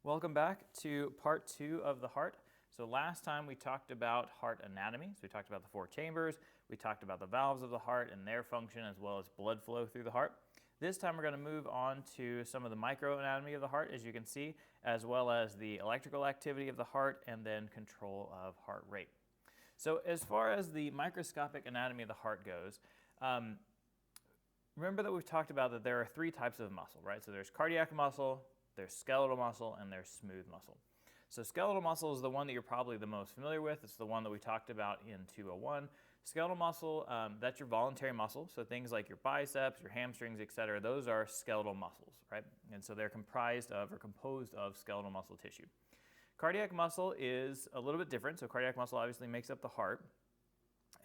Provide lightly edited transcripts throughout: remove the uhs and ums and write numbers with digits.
Welcome back to part 2 of the heart. So last time we talked about heart anatomy. So we talked about the 4 chambers, we talked about the valves of the heart and their function as well as blood flow through the heart. This time we're going to move on to some of the microanatomy of the heart, as you can see, as well as the electrical activity of the heart and then control of heart rate. So as far as the microscopic anatomy of the heart goes, remember that we've talked about that there are 3 types of muscle, right? So there's cardiac muscle, there's skeletal muscle, and there's smooth muscle. So skeletal muscle is the one that you're probably the most familiar with. It's the one that we talked about in 201. Skeletal muscle, that's your voluntary muscle. So things like your biceps, your hamstrings, etc., those are skeletal muscles, right? And so they're comprised of or composed of skeletal muscle tissue. Cardiac muscle is a little bit different. So cardiac muscle obviously makes up the heart.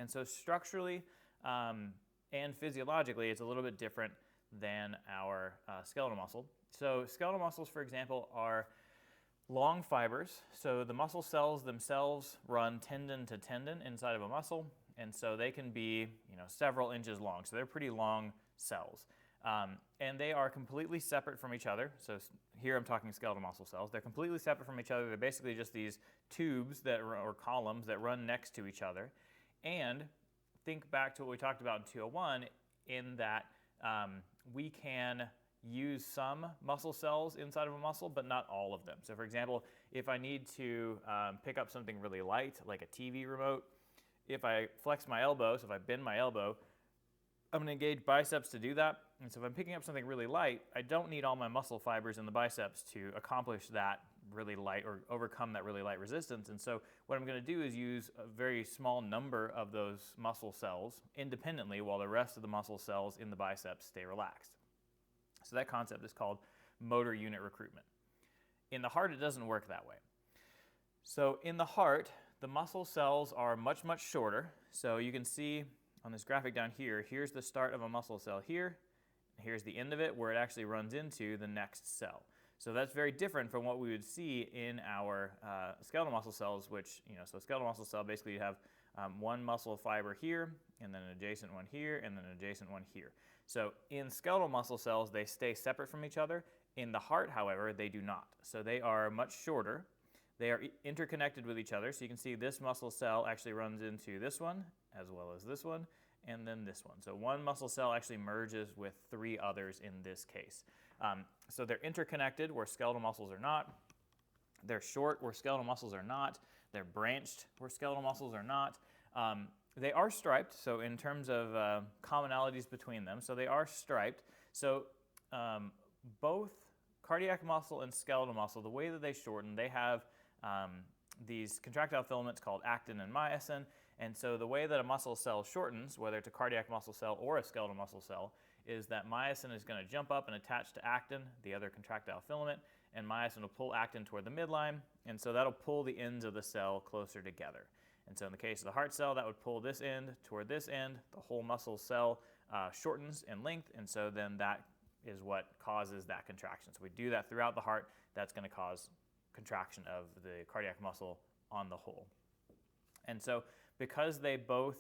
And so structurally and physiologically, it's a little bit different than our skeletal muscle. So skeletal muscles, for example, are long fibers. So the muscle cells themselves run tendon to tendon inside of a muscle, and so they can be, several inches long. So they're pretty long cells, and they are completely separate from each other. So here I'm talking skeletal muscle cells. They're completely separate from each other. They're basically just these tubes or columns that run next to each other. And think back to what we talked about in 201, in that we can use some muscle cells inside of a muscle, but not all of them. So for example, if I need to pick up something really light, like a TV remote, if I flex my elbow, so if I bend my elbow, I'm going to engage biceps to do that. And so if I'm picking up something really light, I don't need all my muscle fibers in the biceps to accomplish that really light or overcome that really light resistance. And so what I'm going to do is use a very small number of those muscle cells independently while the rest of the muscle cells in the biceps stay relaxed. So that concept is called motor unit recruitment. In the heart, it doesn't work that way. So in the heart, the muscle cells are much, much shorter. So you can see on this graphic down here, here's the start of a muscle cell here. Here's the end of it where it actually runs into the next cell. So that's very different from what we would see in our skeletal muscle cells, which, so skeletal muscle cell, basically you have one muscle fiber here, and then an adjacent one here, and then an adjacent one here. So in skeletal muscle cells, they stay separate from each other. In the heart, however, they do not. So they are much shorter. They are interconnected with each other. So you can see this muscle cell actually runs into this one, as well as this one, and then this one. So one muscle cell actually merges with 3 others in this case. So they're interconnected where skeletal muscles are not. They're short where skeletal muscles are not. They're branched where skeletal muscles are not. They are striped, so in terms of commonalities between them, so they are striped. So both cardiac muscle and skeletal muscle, the way that they shorten, they have these contractile filaments called actin and myosin. And so the way that a muscle cell shortens, whether it's a cardiac muscle cell or a skeletal muscle cell, is that myosin is going to jump up and attach to actin, the other contractile filament, and myosin will pull actin toward the midline, and so that'll pull the ends of the cell closer together. And so in the case of the heart cell, that would pull this end toward this end. The whole muscle cell shortens in length, and so then that is what causes that contraction. So we do that throughout the heart. That's going to cause contraction of the cardiac muscle on the whole. And so because they both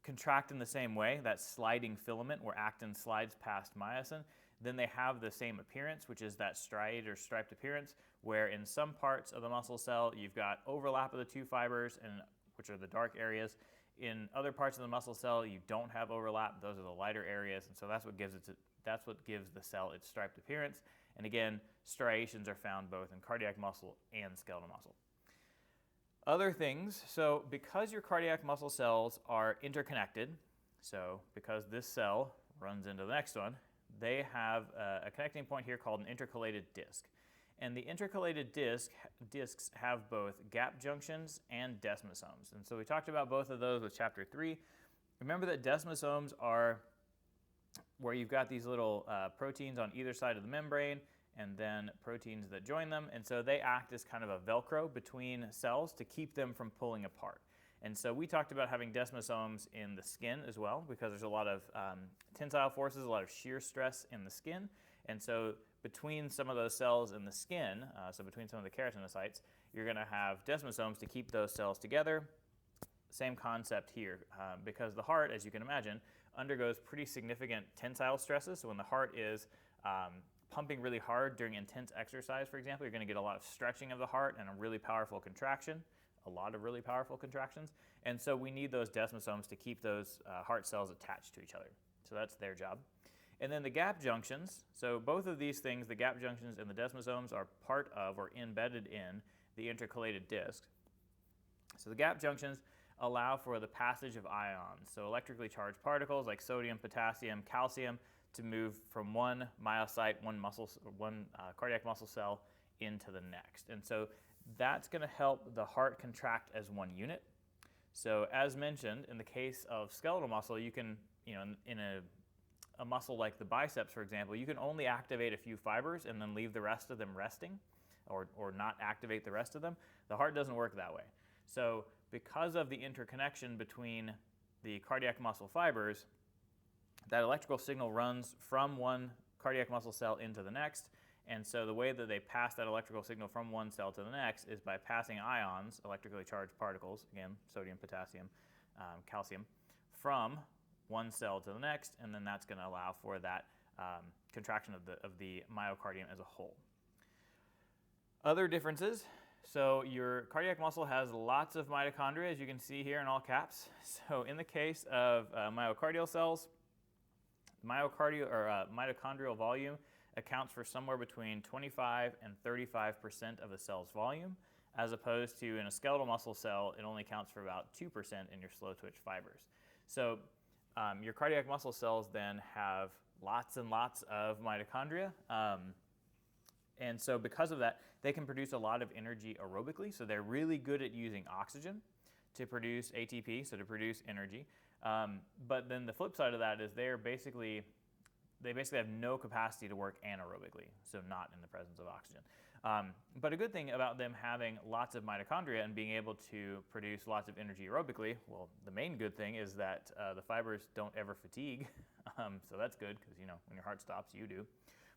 contract in the same way, that sliding filament where actin slides past myosin, then they have the same appearance, which is that striate or striped appearance, where in some parts of the muscle cell you've got overlap of the 2 fibers, and which are the dark areas. In other parts of the muscle cell you don't have overlap; those are the lighter areas, and so that's what gives the cell its striped appearance. And again, striations are found both in cardiac muscle and skeletal muscle. Other things, so because your cardiac muscle cells are interconnected, so because this cell runs into the next one, they have a connecting point here called an intercalated disc. And the intercalated discs have both gap junctions and desmosomes. And so we talked about both of those with chapter 3. Remember that desmosomes are where you've got these little proteins on either side of the membrane, and then proteins that join them, and so they act as kind of a Velcro between cells to keep them from pulling apart. And so we talked about having desmosomes in the skin as well, because there's a lot of tensile forces, a lot of shear stress in the skin, and so between some of those cells in the skin, so between some of the keratinocytes, you're going to have desmosomes to keep those cells together. Same concept here, because the heart, as you can imagine, undergoes pretty significant tensile stresses. So when the heart is pumping really hard during intense exercise, for example, you're going to get a lot of stretching of the heart and a really powerful contraction, a lot of really powerful contractions. And so we need those desmosomes to keep those heart cells attached to each other. So that's their job. And then the gap junctions, so both of these things, the gap junctions and the desmosomes, are part of or embedded in the intercalated disc. So the gap junctions allow for the passage of ions, so electrically charged particles like sodium, potassium, calcium, to move from one myocyte, one cardiac muscle cell into the next. And so that's going to help the heart contract as one unit. So as mentioned, in the case of skeletal muscle, you can, in a muscle like the biceps, for example, you can only activate a few fibers and then leave the rest of them resting, or not activate the rest of them. The heart doesn't work that way. So because of the interconnection between the cardiac muscle fibers, that electrical signal runs from one cardiac muscle cell into the next. And so the way that they pass that electrical signal from one cell to the next is by passing ions, electrically charged particles, again, sodium, potassium, calcium, from one cell to the next, and then that's going to allow for that contraction of the myocardium as a whole. Other differences. So your cardiac muscle has lots of mitochondria, as you can see here in all caps. So in the case of myocardial cells, mitochondrial volume accounts for somewhere between 25 and 35% of the cell's volume, as opposed to in a skeletal muscle cell, it only accounts for about 2% in your slow twitch fibers. So your cardiac muscle cells then have lots and lots of mitochondria. And so because of that, they can produce a lot of energy aerobically. So they're really good at using oxygen to produce ATP, so to produce energy. But then the flip side of that is they basically have no capacity to work anaerobically, so not in the presence of oxygen. But a good thing about them having lots of mitochondria and being able to produce lots of energy aerobically, well, the main good thing is that the fibers don't ever fatigue. So that's good because, when your heart stops, you do.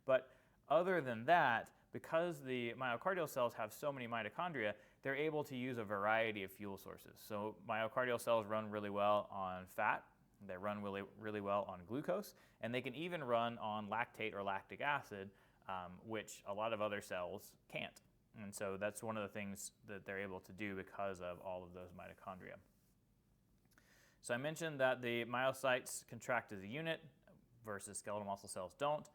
But other than that, because the myocardial cells have so many mitochondria, they're able to use a variety of fuel sources. So myocardial cells run really well on fat, they run really, really well on glucose, and they can even run on lactate or lactic acid, which a lot of other cells can't. And so that's one of the things that they're able to do because of all of those mitochondria. So I mentioned that the myocytes contract as a unit versus skeletal muscle cells don't,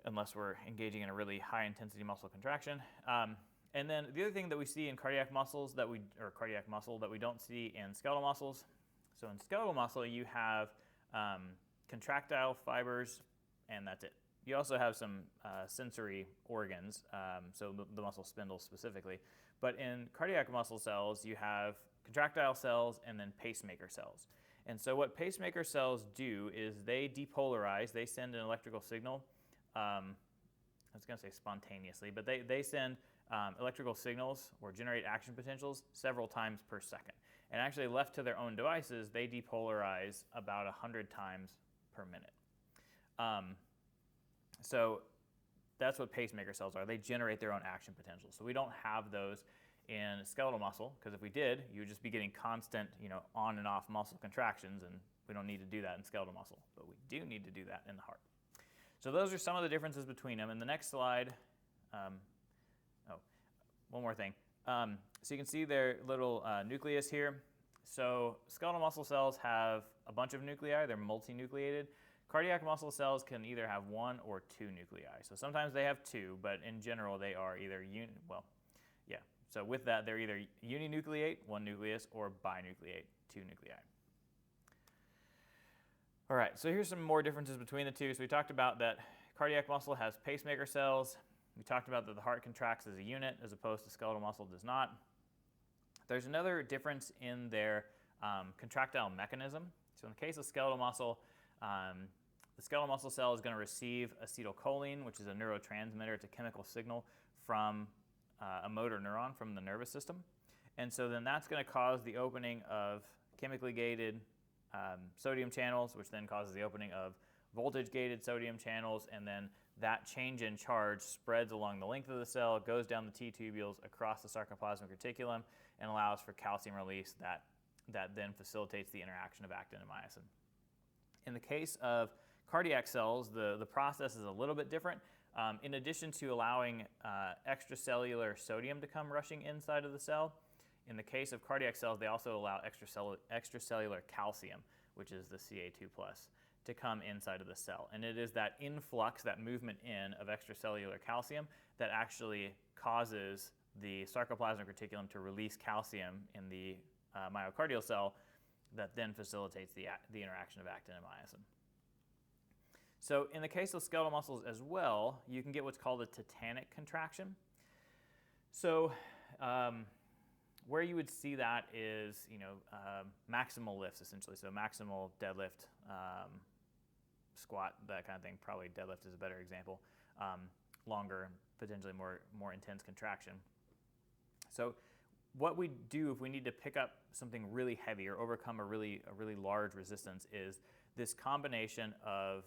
unless we're engaging in a really high intensity muscle contraction. And then the other thing that we see in cardiac muscle that we don't see in skeletal muscles. So in skeletal muscle, you have contractile fibers, and that's it. You also have some sensory organs, so the muscle spindles specifically. But in cardiac muscle cells, you have contractile cells and then pacemaker cells. And so what pacemaker cells do is they depolarize, they send an electrical signal. I was going to say spontaneously, but they send electrical signals or generate action potentials several times per second. And actually left to their own devices, they depolarize about 100 times per minute. So that's what pacemaker cells are. They generate their own action potential. So we don't have those in skeletal muscle, because if we did, you would just be getting constant, on and off muscle contractions, and we don't need to do that in skeletal muscle. But we do need to do that in the heart. So those are some of the differences between them. In the next slide, one more thing. So you can see their little nucleus here. So skeletal muscle cells have a bunch of nuclei. They're multinucleated. Cardiac muscle cells can either have one or two nuclei. So sometimes they have two, but in general they are either So with that, they're either uninucleate, one nucleus, or binucleate, two nuclei. All right, so here's some more differences between the two. So we talked about that cardiac muscle has pacemaker cells. We talked about that the heart contracts as a unit as opposed to skeletal muscle does not. There's another difference in their contractile mechanism. So in the case of skeletal muscle, the skeletal muscle cell is going to receive acetylcholine, which is a neurotransmitter. It's a chemical signal from a motor neuron from the nervous system. And so then that's going to cause the opening of chemically gated sodium channels, which then causes the opening of voltage-gated sodium channels, and then that change in charge spreads along the length of the cell, goes down the T-tubules across the sarcoplasmic reticulum, and allows for calcium release that then facilitates the interaction of actin and myosin. In the case of cardiac cells, the process is a little bit different. in addition to allowing extracellular sodium to come rushing inside of the cell, in the case of cardiac cells, they also allow extracellular calcium, which is the Ca2+, to come inside of the cell. And it is that influx, that movement in of extracellular calcium that actually causes the sarcoplasmic reticulum to release calcium in the myocardial cell that then facilitates the interaction of actin and myosin. So in the case of skeletal muscles as well, you can get what's called a tetanic contraction. So where you would see that is, maximal lifts essentially. So maximal deadlift, squat, that kind of thing. Probably deadlift is a better example. Longer, potentially more intense contraction. So what we do if we need to pick up something really heavy or overcome a really large resistance is this combination of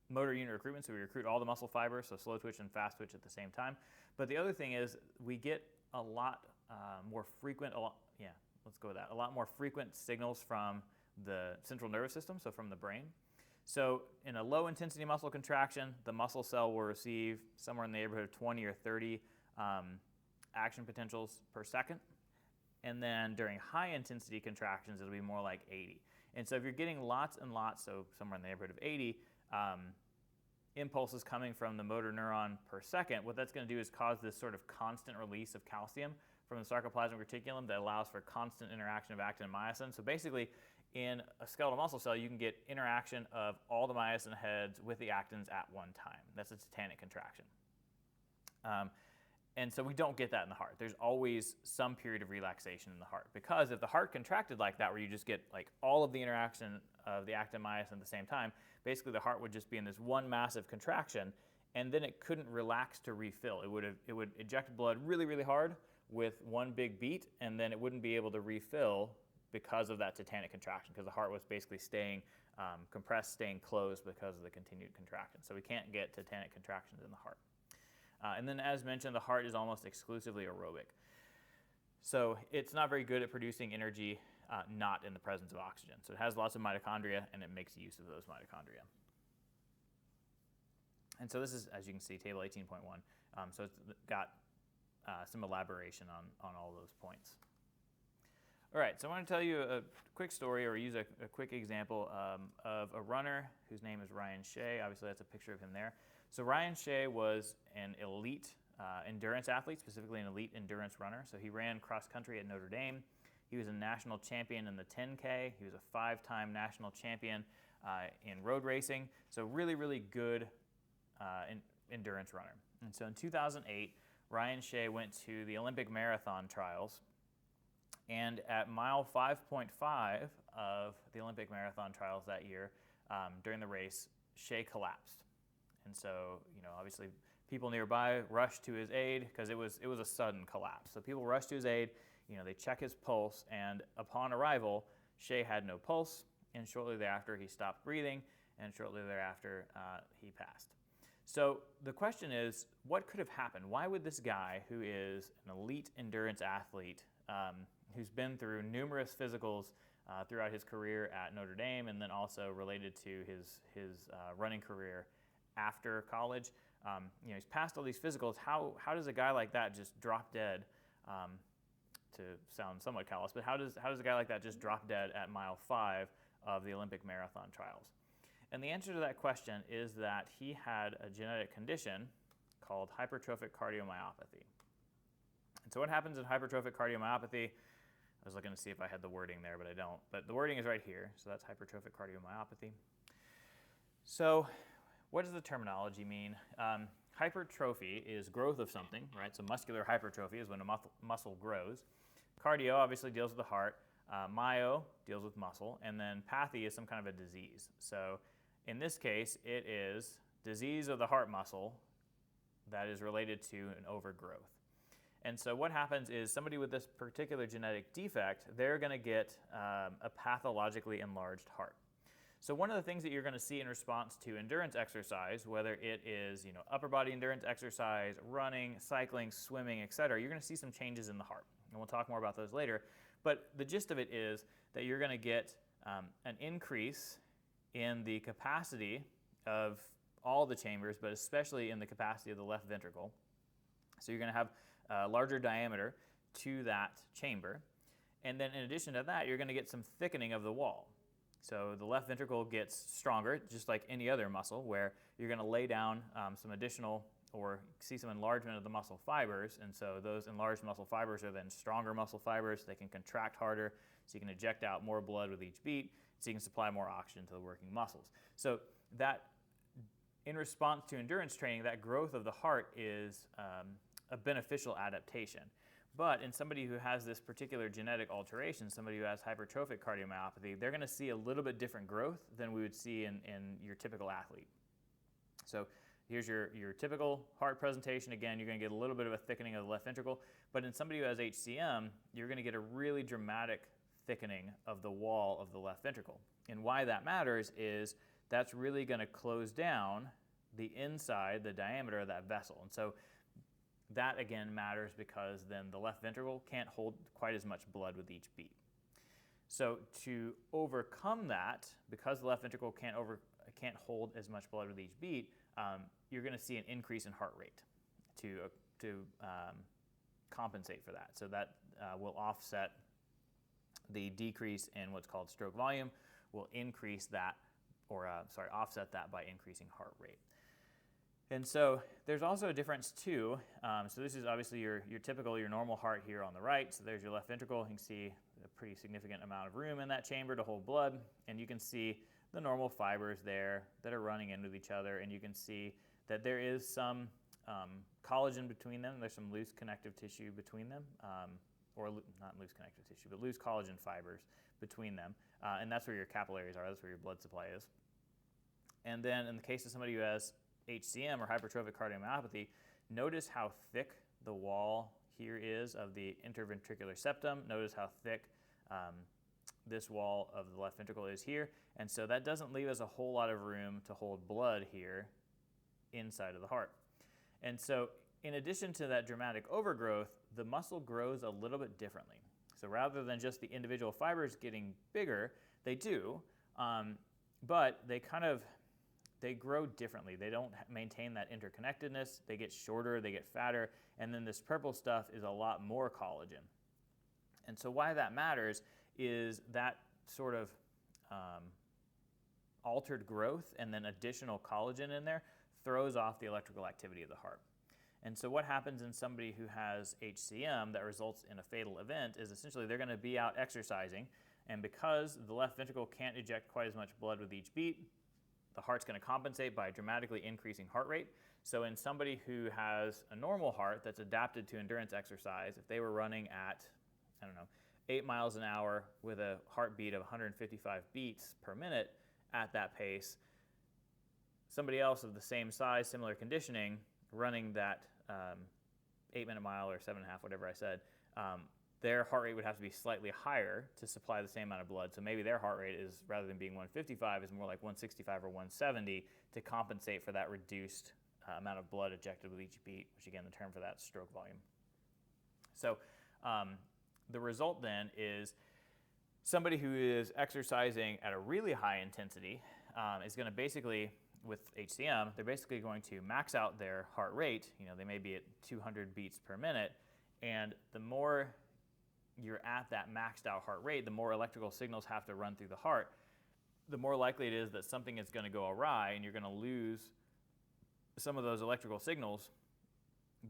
motor unit recruitment. So we recruit all the muscle fibers, so slow twitch and fast twitch at the same time. But the other thing is we get a lot more frequent, a lot more frequent signals from the central nervous system, so from the brain. So in a low intensity muscle contraction, the muscle cell will receive somewhere in the neighborhood of 20 or 30 action potentials per second. And then during high intensity contractions, it'll be more like 80. And so if you're getting lots and lots, so somewhere in the neighborhood of 80 impulses coming from the motor neuron per second, what that's going to do is cause this sort of constant release of calcium from the sarcoplasmic reticulum that allows for constant interaction of actin and myosin. So basically, in a skeletal muscle cell, you can get interaction of all the myosin heads with the actins at one time. That's a tetanic contraction. And so we don't get that in the heart. There's always some period of relaxation in the heart, because if the heart contracted like that, where you just get like all of the interaction of the actin and myosin at the same time, basically the heart would just be in this one massive contraction, and then it couldn't relax to refill. It would eject blood really hard with one big beat, and then it wouldn't be able to refill because of that tetanic contraction, because the heart was basically staying compressed, staying closed because of the continued contraction. So we can't get tetanic contractions in the heart. And then, as mentioned, the heart is almost exclusively aerobic. So it's not very good at producing energy not in the presence of oxygen. So it has lots of mitochondria, and it makes use of those mitochondria. And so this is, as you can see, table 18.1. So it's got some elaboration on all those points. All right, so I want to tell you a quick story, or use a quick example of a runner whose name is Ryan Shea. Obviously, that's a picture of him there. So Ryan Shea was an elite endurance athlete, specifically an elite endurance runner. So he ran cross country at Notre Dame. He was a national champion in the 10K. He was a 5-time national champion in road racing. So really good endurance runner. And so in 2008, Ryan Shea went to the Olympic marathon trials. And at mile 5.5 of the Olympic marathon trials that year, during the race, Shea collapsed. And so, obviously people nearby rushed to his aid, because it was a sudden collapse. So people rushed to his aid, they check his pulse, and upon arrival, Shea had no pulse, and shortly thereafter he stopped breathing, and shortly thereafter he passed. So the question is, what could have happened? Why would this guy, who is an elite endurance athlete, who's been through numerous physicals throughout his career at Notre Dame, and then also related to his running career after college, he's passed all these physicals. How does a guy like that just drop dead? To sound somewhat callous, but how does a guy like that just drop dead at mile 5 of the Olympic marathon trials? And the answer to that question is that he had a genetic condition called hypertrophic cardiomyopathy. And so what happens in hypertrophic cardiomyopathy? I was looking to see if I had the wording there, but I don't. But the wording is right here. So that's hypertrophic cardiomyopathy. So what does the terminology mean? Hypertrophy is growth of something, right? So muscular hypertrophy is when a muscle grows. Cardio obviously deals with the heart. Myo deals with muscle. And then pathy is some kind of a disease. So in this case, it is disease of the heart muscle that is related to an overgrowth. And so what happens is somebody with this particular genetic defect, they're going to get a pathologically enlarged heart. So one of the things that you're going to see in response to endurance exercise, whether it is upper body endurance exercise, running, cycling, swimming, etc., you're going to see some changes in the heart. And we'll talk more about those later. But the gist of it is that you're going to get an increase in the capacity of all the chambers, but especially in the capacity of the left ventricle. So you're going to have a larger diameter to that chamber. And then in addition to that, you're going to get some thickening of the wall. So the left ventricle gets stronger, just like any other muscle, where you're going to lay down some additional or see some enlargement of the muscle fibers. And so those enlarged muscle fibers are then stronger muscle fibers. They can contract harder, so you can eject out more blood with each beat, so you can supply more oxygen to the working muscles. So that, in response to endurance training, that growth of the heart is a beneficial adaptation. But in somebody who has this particular genetic alteration, somebody who has hypertrophic cardiomyopathy, they're going to see a little bit different growth than we would see in your typical athlete. So here's your typical heart presentation. Again, you're going to get a little bit of a thickening of the left ventricle. But in somebody who has HCM, you're going to get a really dramatic thickening of the wall of the left ventricle. And why that matters is that's really going to close down the inside, the diameter of that vessel. And so that again matters because then the left ventricle can't hold quite as much blood with each beat. So to overcome that, because the left ventricle can't hold as much blood with each beat, you're going to see an increase in heart rate to compensate for that. So that will offset the decrease in what's called stroke volume, will increase that, or offset that by increasing heart rate. And so there's also a difference too. So this is obviously your typical, your normal heart here on the right. So there's your left ventricle. You can see a pretty significant amount of room in that chamber to hold blood. And you can see the normal fibers there that are running into each other. And you can see that there is some collagen between them. There's some loose connective tissue between them, or not loose connective tissue, but loose collagen fibers between them. And that's where your capillaries are. That's where your blood supply is. And then in the case of somebody who has HCM or hypertrophic cardiomyopathy, notice how thick the wall here is of the interventricular septum. Notice how thick this wall of the left ventricle is here. And so that doesn't leave us a whole lot of room to hold blood here inside of the heart. And so in addition to that dramatic overgrowth, the muscle grows a little bit differently. So rather than just the individual fibers getting bigger, they do, but they grow differently. They don't maintain that interconnectedness. They get shorter, they get fatter, and then this purple stuff is a lot more collagen. And so why that matters is that sort of altered growth and then additional collagen in there throws off the electrical activity of the heart. And so what happens in somebody who has HCM that results in a fatal event is essentially they're going to be out exercising, and because the left ventricle can't eject quite as much blood with each beat, the heart's going to compensate by dramatically increasing heart rate. So in somebody who has a normal heart that's adapted to endurance exercise, if they were running at, 8 miles an hour with a heartbeat of 155 beats per minute at that pace, somebody else of the same size, similar conditioning, running that 8-minute mile or 7.5, whatever I said, their heart rate would have to be slightly higher to supply the same amount of blood. So maybe their heart rate is, rather than being 155, is more like 165 or 170 to compensate for that reduced amount of blood ejected with each beat, which again, the term for that is stroke volume. So the result then is somebody who is exercising at a really high intensity is going to basically, with HCM, they're basically going to max out their heart rate. They may be at 200 beats per minute, and the more you're at that maxed out heart rate, the more electrical signals have to run through the heart, the more likely it is that something is going to go awry and you're going to lose some of those electrical signals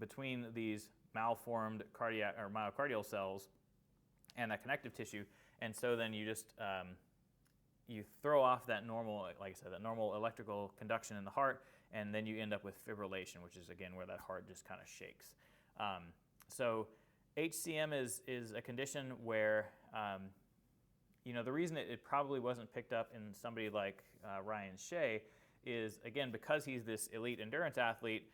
between these malformed cardiac or myocardial cells and that connective tissue. And so then you just you throw off that normal, like I said, that normal electrical conduction in the heart, and then you end up with fibrillation, which is again where that heart just kind of shakes. So HCM is a condition where, the reason it probably wasn't picked up in somebody like Ryan Shea is, again, because he's this elite endurance athlete,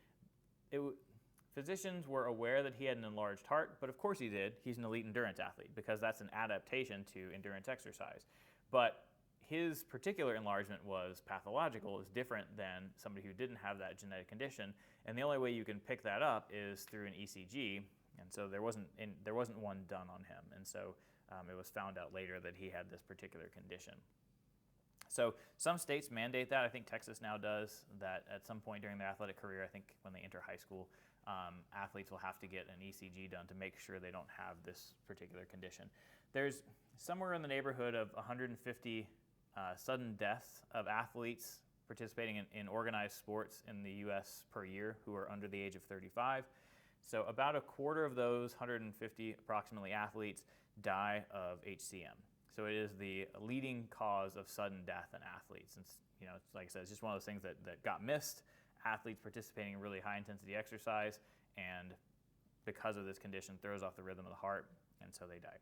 physicians were aware that he had an enlarged heart, but of course he did. He's an elite endurance athlete because that's an adaptation to endurance exercise. But his particular enlargement was pathological, is different than somebody who didn't have that genetic condition, and the only way you can pick that up is through an ECG. And so there wasn't one done on him, and so it was found out later that he had this particular condition. So some states mandate that. I think Texas now does that at some point during their athletic career. I think when they enter high school, athletes will have to get an ECG done to make sure they don't have this particular condition. There's somewhere in the neighborhood of 150 sudden deaths of athletes participating in organized sports in the U.S. per year who are under the age of 35. So about a quarter of those 150 approximately athletes die of HCM. So it is the leading cause of sudden death in athletes. And it's like I said, it's just one of those things that got missed. Athletes participating in really high intensity exercise, and because of this condition, throws off the rhythm of the heart, and so they die.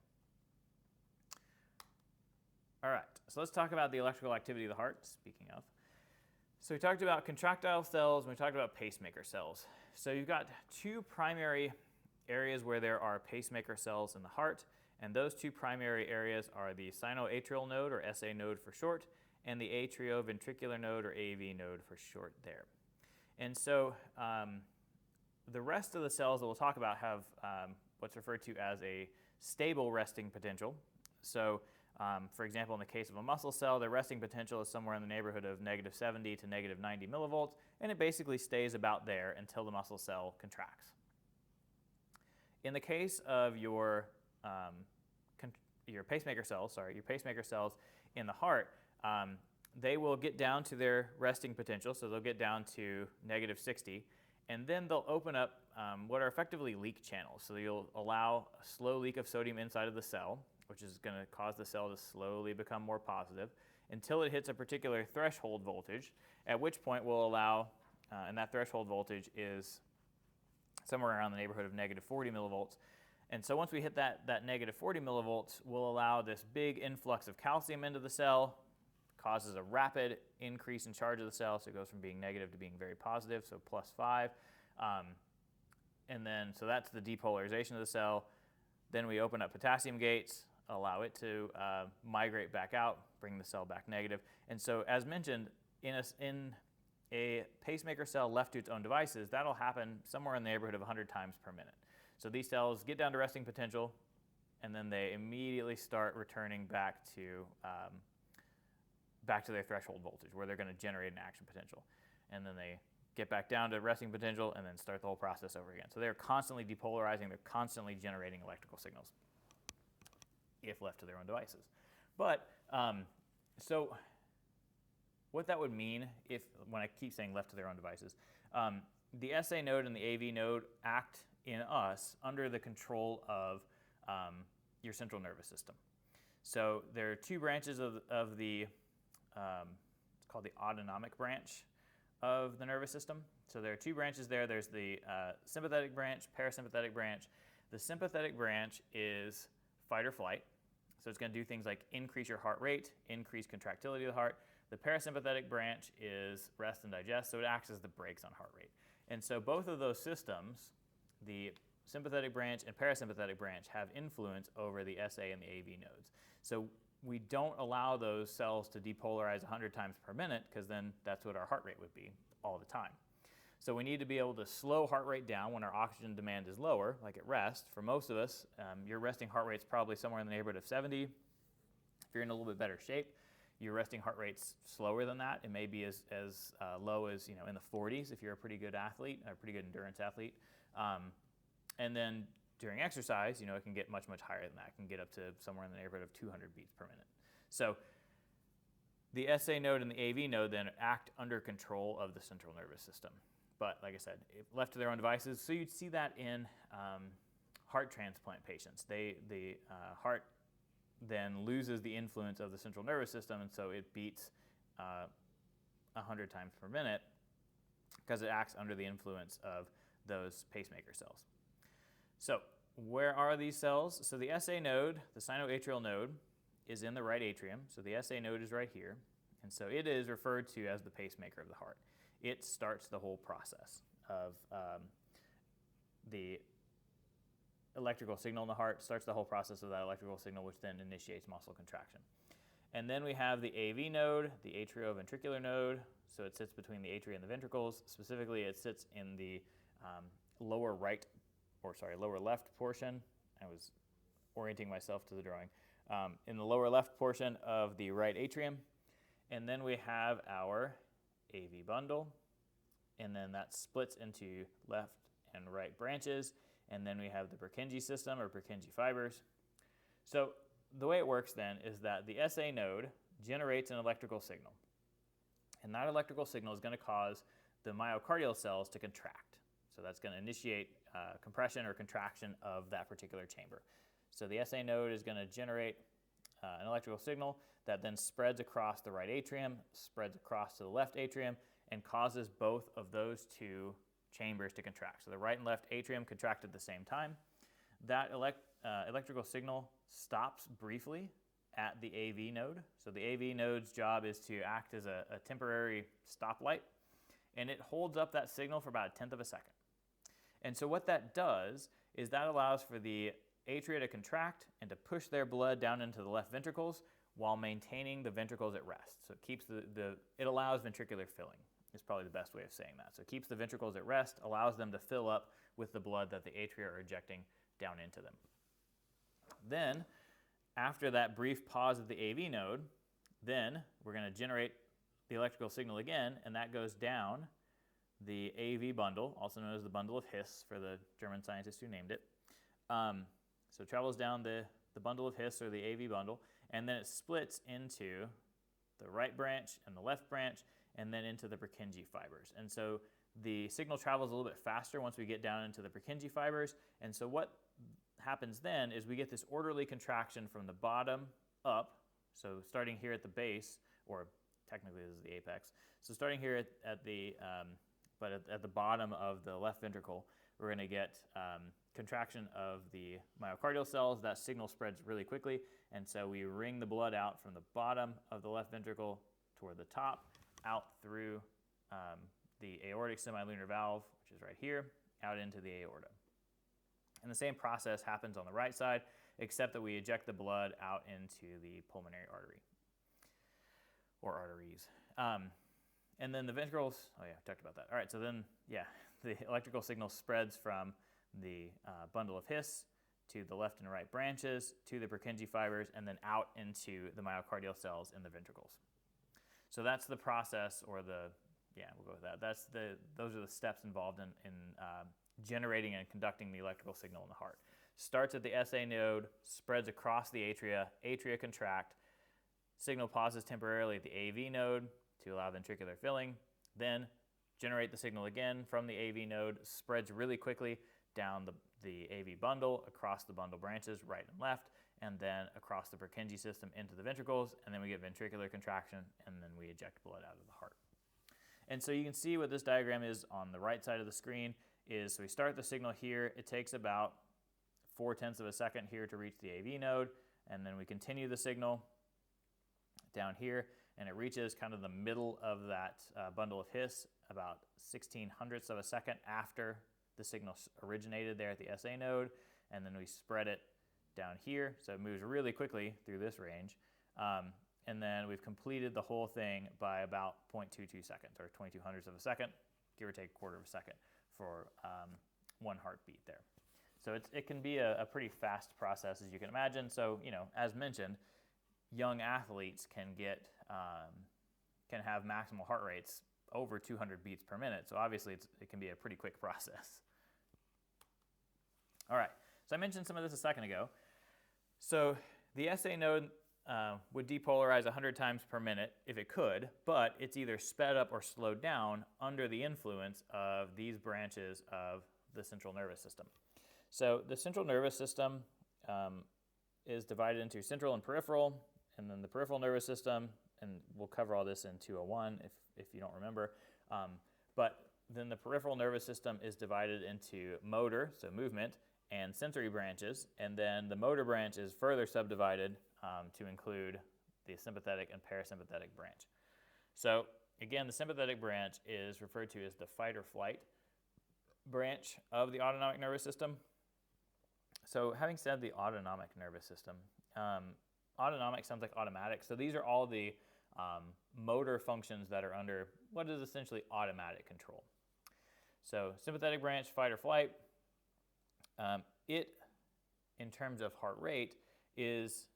All right, so let's talk about the electrical activity of the heart, speaking of. So we talked about contractile cells, and we talked about pacemaker cells. So you've got two primary areas where there are pacemaker cells in the heart, and those two primary areas are the sinoatrial node, or SA node for short, and the atrioventricular node, or AV node for short there. And so the rest of the cells that we'll talk about have what's referred to as a stable resting potential. So for example, in the case of a muscle cell, their resting potential is somewhere in the neighborhood of -70 to -90 millivolts, and it basically stays about there until the muscle cell contracts. In the case of your pacemaker cells, in the heart, they will get down to their resting potential, so they'll get down to -60, and then they'll open up what are effectively leak channels. So you'll allow a slow leak of sodium inside of the cell, which is going to cause the cell to slowly become more positive until it hits a particular threshold voltage, at which point we'll allow, and that threshold voltage is somewhere around the neighborhood of -40 millivolts. And so once we hit that -40 millivolts, we'll allow this big influx of calcium into the cell, causes a rapid increase in charge of the cell, so it goes from being negative to being very positive, so +5. And then, so that's the depolarization of the cell. Then we open up potassium gates, allow it to migrate back out, bring the cell back negative. And so, as mentioned, in a pacemaker cell left to its own devices, that'll happen somewhere in the neighborhood of 100 times per minute. So these cells get down to resting potential, and then they immediately start returning back to their threshold voltage, where they're going to generate an action potential. And then they get back down to resting potential and then start the whole process over again. So they're constantly depolarizing, they're constantly generating electrical signals if left to their own devices. But so what that would mean when I keep saying left to their own devices, the SA node and the AV node act in us under the control of your central nervous system. So there are two branches of the it's called the autonomic branch of the nervous system. So there are two branches there. There's the sympathetic branch, parasympathetic branch. The sympathetic branch is fight or flight. So it's going to do things like increase your heart rate, increase contractility of the heart. The parasympathetic branch is rest and digest, so it acts as the brakes on heart rate. And so both of those systems, the sympathetic branch and parasympathetic branch, have influence over the SA and the AV nodes. So we don't allow those cells to depolarize 100 times per minute, because then that's what our heart rate would be all the time. So we need to be able to slow heart rate down when our oxygen demand is lower, like at rest. For most of us, your resting heart rate is probably somewhere in the neighborhood of 70. If you're in a little bit better shape, your resting heart rate's slower than that. It may be as low as in the 40s if you're a pretty good athlete, or a pretty good endurance athlete. And then during exercise, it can get much, much higher than that. It can get up to somewhere in the neighborhood of 200 beats per minute. So the SA node and the AV node then act under control of the central nervous system. But like I said, if left to their own devices, so you'd see that in heart transplant patients. The heart then loses the influence of the central nervous system, and so it beats 100 times per minute because it acts under the influence of those pacemaker cells. So where are these cells? So the SA node, the sinoatrial node, is in the right atrium. So the SA node is right here. And so it is referred to as the pacemaker of the heart. It starts the whole process of the electrical signal in the heart, starts the whole process of that electrical signal, which then initiates muscle contraction. And then we have the AV node, the atrioventricular node. So it sits between the atria and the ventricles. Specifically, it sits in the lower left portion. I was orienting myself to the drawing. In the lower left portion of the right atrium. And then we have our AV bundle, and then that splits into left and right branches, and then we have the Purkinje system or Purkinje fibers. So the way it works then is that the SA node generates an electrical signal, and that electrical signal is going to cause the myocardial cells to contract. So that's going to initiate compression or contraction of that particular chamber. So the SA node is going to generate an electrical signal that then spreads across the right atrium, spreads across to the left atrium, and causes both of those two chambers to contract. So the right and left atrium contract at the same time. That electrical signal stops briefly at the AV node. So the AV node's job is to act as a temporary stoplight, and it holds up that signal for about 1/10 of a second. And so what that does is that allows for the atria to contract and to push their blood down into the left ventricles while maintaining the ventricles at rest. So it keeps it allows ventricular filling, is probably the best way of saying that. So it keeps the ventricles at rest, allows them to fill up with the blood that the atria are ejecting down into them. Then, after that brief pause at the AV node, then we're going to generate the electrical signal again, and that goes down the AV bundle, also known as the bundle of His for the German scientist who named it. So it travels down the bundle of His or the AV bundle, and then it splits into the right branch and the left branch, and then into the Purkinje fibers. And so the signal travels a little bit faster once we get down into the Purkinje fibers. And so what happens then is we get this orderly contraction from the bottom up. So starting here at the base, or technically this is the apex. So starting here at the bottom of the left ventricle, we're going to get contraction of the myocardial cells. That signal spreads really quickly, and so we wring the blood out from the bottom of the left ventricle toward the top, out through the aortic semilunar valve, which is right here, out into the aorta. And the same process happens on the right side, except that we eject the blood out into the pulmonary artery, or arteries. And then the ventricles, oh yeah, I talked about that. All right, so then, yeah, the electrical signal spreads from the bundle of His to the left and right branches, to the Purkinje fibers, and then out into the myocardial cells in the ventricles. So that's the process, or we'll go with that. Those are the steps involved in generating and conducting the electrical signal in the heart. Starts at the SA node, spreads across the atria contract, signal pauses temporarily at the AV node to allow ventricular filling, then generate the signal again from the AV node, spreads really quickly down the AV bundle, across the bundle branches, right and left, and then across the Purkinje system into the ventricles, and then we get ventricular contraction, and then we eject blood out of the heart. And so you can see what this diagram is on the right side of the screen is, so we start the signal here. It takes about 4/10 of a second here to reach the AV node, and then we continue the signal down here, and it reaches kind of the middle of that bundle of His about 16/100ths of a second after the signal originated there at the SA node, and then we spread it down here, so it moves really quickly through this range. And then we've completed the whole thing by about 0.22 seconds, or 22/100ths of a second, give or take 1/4 of a second for one heartbeat there. So it can be a pretty fast process, as you can imagine. So, as mentioned, young athletes can have maximal heart rates over 200 beats per minute. So obviously it can be a pretty quick process. All right, so I mentioned some of this a second ago. So the SA node would depolarize 100 times per minute if it could, but it's either sped up or slowed down under the influence of these branches of the central nervous system. So the central nervous system is divided into central and peripheral, and then the peripheral nervous system, and we'll cover all this in 201 if you don't remember, but then the peripheral nervous system is divided into motor, so movement, and sensory branches, and then the motor branch is further subdivided to include the sympathetic and parasympathetic branch. So again, the sympathetic branch is referred to as the fight or flight branch of the autonomic nervous system. So having said the autonomic nervous system, autonomic sounds like automatic. So these are all the motor functions that are under what is essentially automatic control. So sympathetic branch, fight or flight, it, in terms of heart rate, is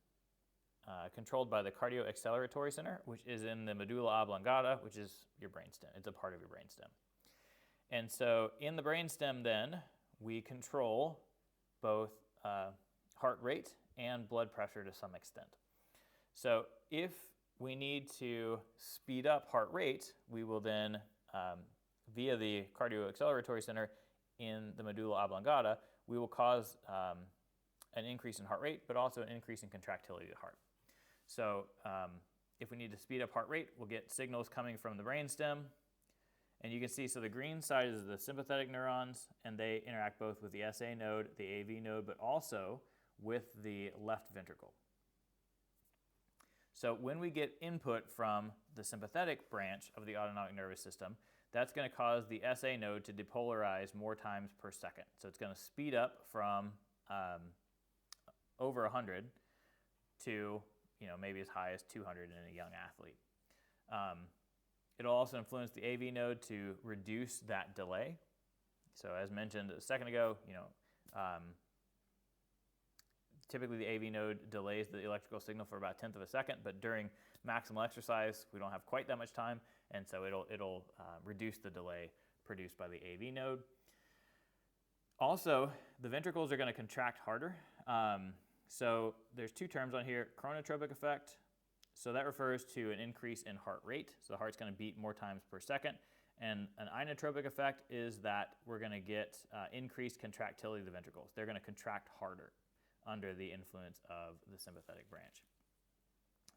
controlled by the cardioacceleratory center, which is in the medulla oblongata, which is your brainstem. It's a part of your brainstem. And so in the brainstem then, we control both heart rate and blood pressure to some extent. So if we need to speed up heart rate, we will then, via the cardioacceleratory center in the medulla oblongata, we will cause an increase in heart rate, but also an increase in contractility of the heart. So if we need to speed up heart rate, we'll get signals coming from the brainstem. And you can see, so the green side is the sympathetic neurons, and they interact both with the SA node, the AV node, but also with the left ventricle. So when we get input from the sympathetic branch of the autonomic nervous system, that's going to cause the SA node to depolarize more times per second. So it's going to speed up from over 100 to maybe as high as 200 in a young athlete. It'll also influence the AV node to reduce that delay. So as mentioned a second ago, typically the AV node delays the electrical signal for about 1/10 of a second, but during maximal exercise, we don't have quite that much time, and so it'll reduce the delay produced by the AV node. Also, the ventricles are going to contract harder. So there's two terms on here, chronotropic effect. So that refers to an increase in heart rate. So the heart's going to beat more times per second. And an inotropic effect is that we're going to get increased contractility of the ventricles. They're going to contract harder under the influence of the sympathetic branch.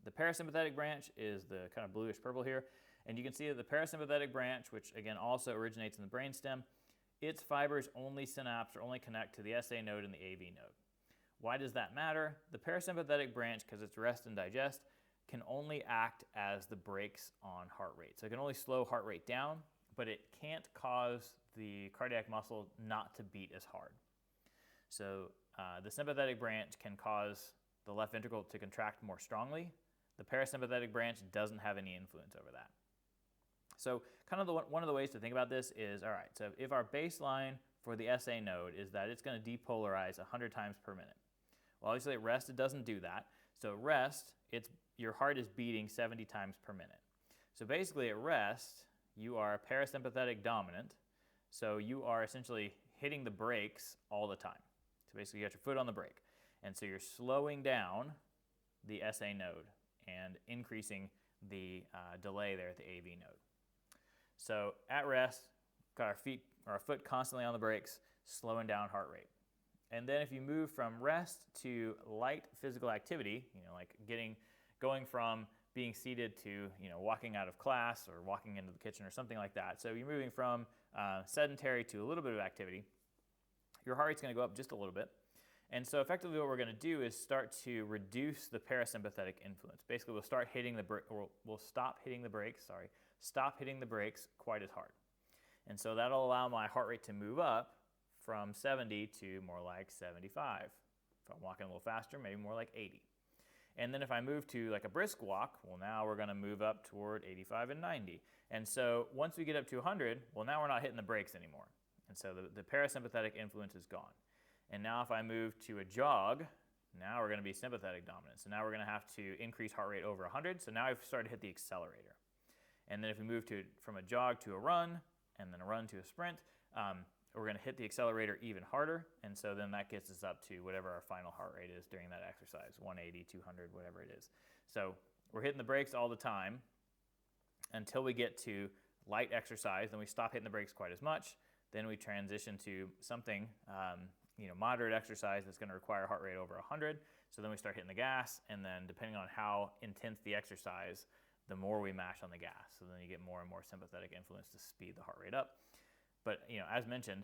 The parasympathetic branch is the kind of bluish purple here. And you can see that the parasympathetic branch, which again also originates in the brainstem, its fibers only synapse or only connect to the SA node and the AV node. Why does that matter? The parasympathetic branch, because it's rest and digest, can only act as the brakes on heart rate. So it can only slow heart rate down, but it can't cause the cardiac muscle not to beat as hard. So the sympathetic branch can cause the left ventricle to contract more strongly. The parasympathetic branch doesn't have any influence over that. So kind of one of the ways to think about this is, all right, so if our baseline for the SA node is that it's going to depolarize 100 times per minute. Well, obviously at rest, it doesn't do that. So at rest, your heart is beating 70 times per minute. So basically at rest, you are parasympathetic dominant. So you are essentially hitting the brakes all the time. So basically you got your foot on the brake. And so you're slowing down the SA node and increasing the delay there at the AV node. So at rest, got our foot constantly on the brakes, slowing down heart rate. And then if you move from rest to light physical activity, like going from being seated to walking out of class or walking into the kitchen or something like that. So you're moving from sedentary to a little bit of activity. Your heart rate's going to go up just a little bit. And so effectively what we're going to do is start to reduce the parasympathetic influence. Basically we'll stop hitting the brakes quite as hard. And so that'll allow my heart rate to move up from 70 to more like 75. If I'm walking a little faster, maybe more like 80. And then if I move to like a brisk walk, well, now we're going to move up toward 85 and 90. And so once we get up to 100, well, now we're not hitting the brakes anymore. And so the parasympathetic influence is gone. And now if I move to a jog, now we're going to be sympathetic dominant. So now we're going to have to increase heart rate over 100. So now I've started to hit the accelerator. And then if we move from a jog to a run, and then a run to a sprint, we're going to hit the accelerator even harder. And so then that gets us up to whatever our final heart rate is during that exercise, 180, 200, whatever it is. So we're hitting the brakes all the time until we get to light exercise. Then we stop hitting the brakes quite as much. Then we transition to something, moderate exercise that's going to require a heart rate over 100. So then we start hitting the gas, and then depending on how intense the exercise, the more we mash on the gas. So then you get more and more sympathetic influence to speed the heart rate up. But as mentioned,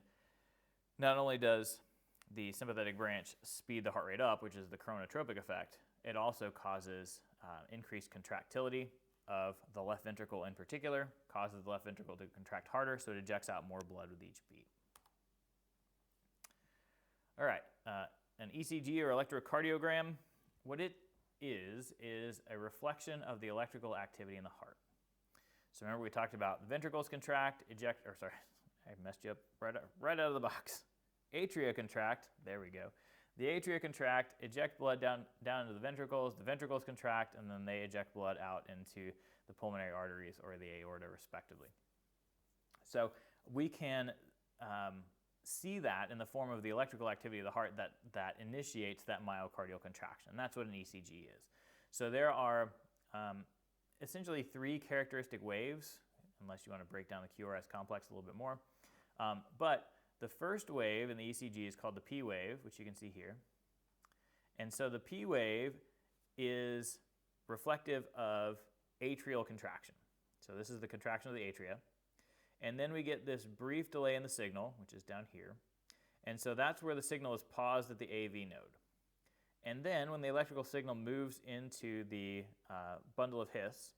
not only does the sympathetic branch speed the heart rate up, which is the chronotropic effect, it also causes increased contractility of the left ventricle in particular, causes the left ventricle to contract harder, so it ejects out more blood with each beat. All right, an ECG or electrocardiogram, what it is a reflection of the electrical activity in the heart. So remember we talked about the ventricles contract, I messed you up right out of the box. Atria contract, there we go. The atria contract, eject blood down into the ventricles contract, and then they eject blood out into the pulmonary arteries or the aorta respectively. So we can see that in the form of the electrical activity of the heart that initiates that myocardial contraction. And that's what an ECG is. So there are essentially three characteristic waves, unless you want to break down the QRS complex a little bit more. But the first wave in the ECG is called the P wave, which you can see here. And so the P wave is reflective of atrial contraction. So this is the contraction of the atria. And then we get this brief delay in the signal, which is down here. And so that's where the signal is paused at the AV node. And then when the electrical signal moves into the bundle of His,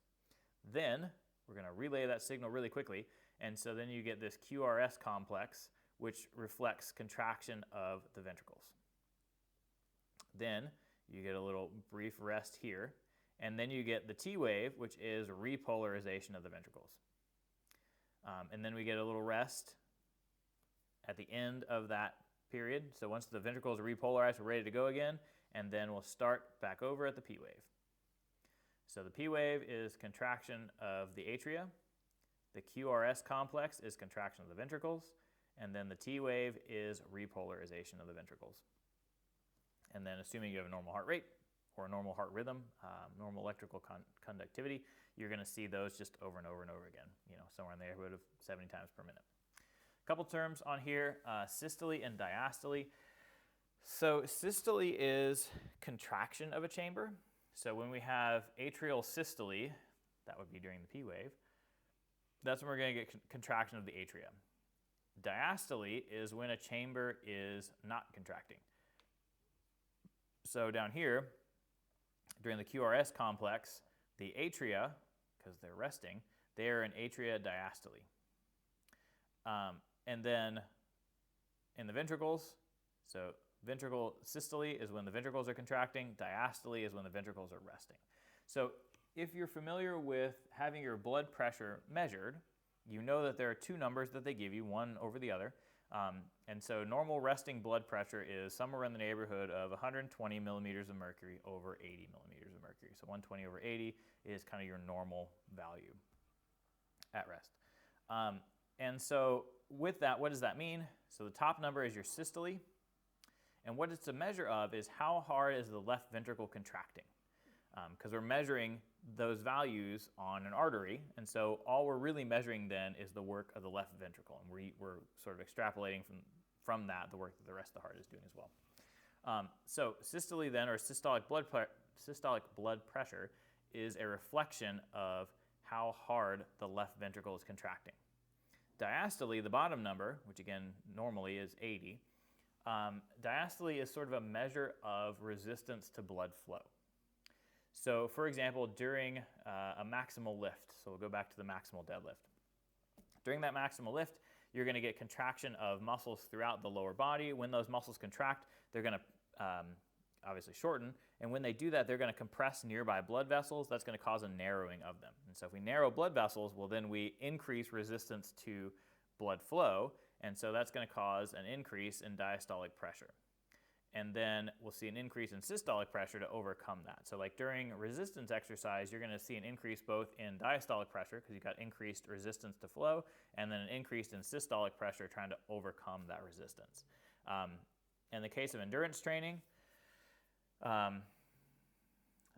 then we're going to relay that signal really quickly. And so then you get this QRS complex, which reflects contraction of the ventricles. Then you get a little brief rest here. And then you get the T wave, which is repolarization of the ventricles. And then we get a little rest at the end of that period. So once the ventricles are repolarized, we're ready to go again. And then we'll start back over at the P wave. So the P wave is contraction of the atria. The QRS complex is contraction of the ventricles. And then the T wave is repolarization of the ventricles. And then assuming you have a normal heart rate or a normal heart rhythm, normal electrical conductivity, you're going to see those just over and over and over again, somewhere in the neighborhood of 70 times per minute. A couple terms on here, systole and diastole. So systole is contraction of a chamber. So when we have atrial systole, that would be during the P wave, that's when we're going to get contraction of the atria. Diastole is when a chamber is not contracting. So down here, during the QRS complex, the atria, because they're resting, they are in atria diastole. And then in the ventricles, so ventricle systole is when the ventricles are contracting, diastole is when the ventricles are resting. So if you're familiar with having your blood pressure measured, you know that there are two numbers that they give you, one over the other. And so normal resting blood pressure is somewhere in the neighborhood of 120 millimeters of mercury over 80 millimeters of mercury. So 120 over 80 is kind of your normal value at rest. And so with that, what does that mean? So the top number is your systole. And what it's a measure of is how hard is the left ventricle contracting. Because we're measuring those values on an artery, and so all we're really measuring then is the work of the left ventricle, and we're sort of extrapolating from that the work that the rest of the heart is doing as well. So systole then, or systolic blood pressure, is a reflection of how hard the left ventricle is contracting. Diastole, the bottom number, which again normally is 80, diastole is sort of a measure of resistance to blood flow. So for example, during a maximal lift, so we'll go back to the maximal deadlift. During that maximal lift, you're going to get contraction of muscles throughout the lower body. When those muscles contract, they're going to obviously shorten. And when they do that, they're going to compress nearby blood vessels. That's going to cause a narrowing of them. And so if we narrow blood vessels, well, then we increase resistance to blood flow. And so that's going to cause an increase in diastolic pressure. And then we'll see an increase in systolic pressure to overcome that. So like during resistance exercise, you're going to see an increase both in diastolic pressure because you've got increased resistance to flow, and then an increase in systolic pressure trying to overcome that resistance. In the case of endurance training, I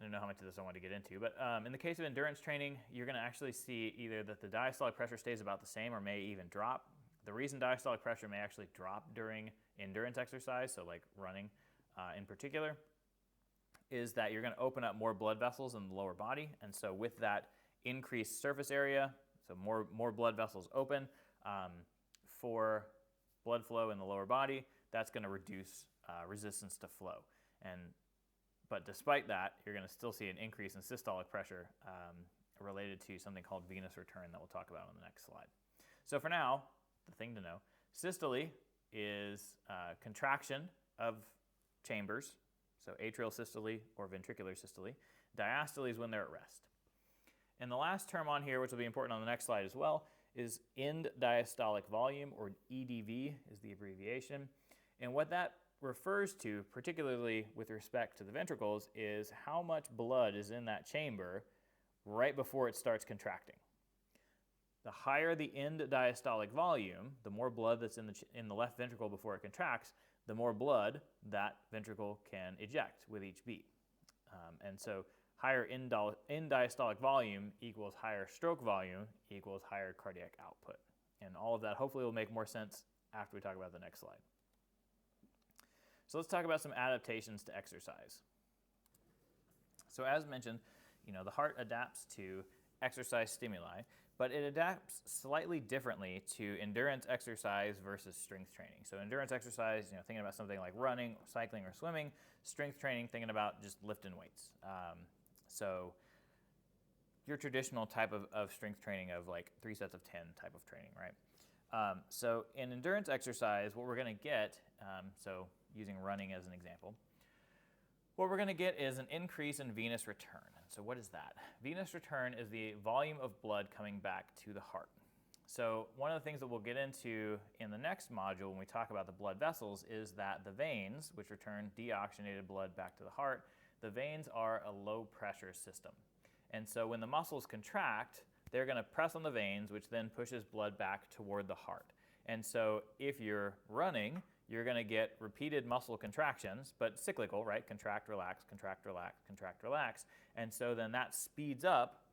don't know how much of this I want to get into, but in the case of endurance training, you're going to actually see either that the diastolic pressure stays about the same or may even drop. The reason diastolic pressure may actually drop during endurance exercise, so like running in particular, is that you're going to open up more blood vessels in the lower body. And so with that increased surface area, so more blood vessels open for blood flow in the lower body, that's going to reduce resistance to flow. But despite that, you're going to still see an increase in systolic pressure related to something called venous return that we'll talk about on the next slide. So for now, the thing to know, systole is contraction of chambers, so atrial systole or ventricular systole. Diastole is when they're at rest. And the last term on here, which will be important on the next slide as well, is end diastolic volume, or EDV is the abbreviation. And what that refers to, particularly with respect to the ventricles, is how much blood is in that chamber right before it starts contracting. The higher the end diastolic volume, the more blood that's in the left ventricle before it contracts, the more blood that ventricle can eject with each beat. And so higher end diastolic volume equals higher stroke volume equals higher cardiac output. And all of that hopefully will make more sense after we talk about the next slide. So let's talk about some adaptations to exercise. So as mentioned, the heart adapts to exercise stimuli, but it adapts slightly differently to endurance exercise versus strength training. So endurance exercise, thinking about something like running, or cycling, or swimming. Strength training, thinking about just lifting weights. So your traditional type of strength training of like 3 sets of 10 type of training, right? So in endurance exercise, what we're going to get, so using running as an example, what we're going to get is an increase in venous return. So what is that? Venous return is the volume of blood coming back to the heart. So one of the things that we'll get into in the next module when we talk about the blood vessels is that the veins, which return deoxygenated blood back to the heart, the veins are a low pressure system. And so when the muscles contract, they're going to press on the veins, which then pushes blood back toward the heart. And so if you're running, you're going to get repeated muscle contractions, but cyclical, right? Contract, relax, contract, relax, contract, relax. And so then that speeds up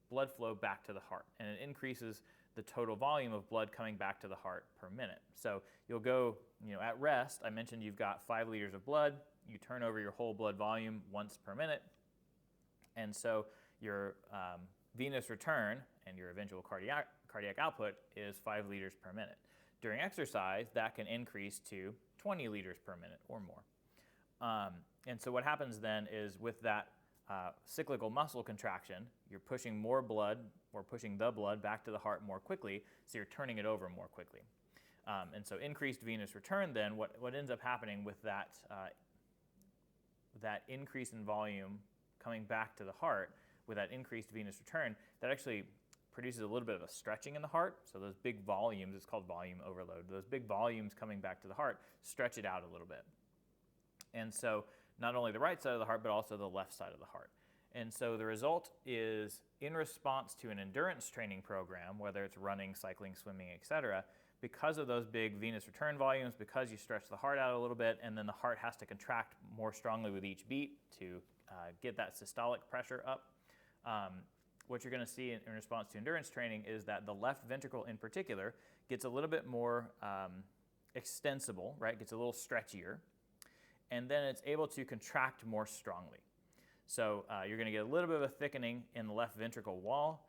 blood flow back to the heart, and it increases the total volume of blood coming back to the heart per minute. So you'll go, at rest, I mentioned you've got 5 liters of blood. You turn over your whole blood volume once per minute. And so your venous return and your eventual cardiac output is 5 liters per minute. During exercise, that can increase to 20 liters per minute or more. And so what happens then is with that cyclical muscle contraction, you're pushing more blood or pushing the blood back to the heart more quickly, so you're turning it over more quickly. And so increased venous return then, what ends up happening with that, that increase in volume coming back to the heart, with that increased venous return, that actually produces a little bit of a stretching in the heart. So those big volumes, it's called volume overload, those big volumes coming back to the heart stretch it out a little bit. And so not only the right side of the heart, but also the left side of the heart. And so the result is, in response to an endurance training program, whether it's running, cycling, swimming, etc., because of those big venous return volumes, because you stretch the heart out a little bit, and then the heart has to contract more strongly with each beat to get that systolic pressure up, what you're going to see in response to endurance training is that the left ventricle in particular gets a little bit more extensible, right? Gets a little stretchier, and then it's able to contract more strongly. So you're going to get a little bit of a thickening in the left ventricle wall.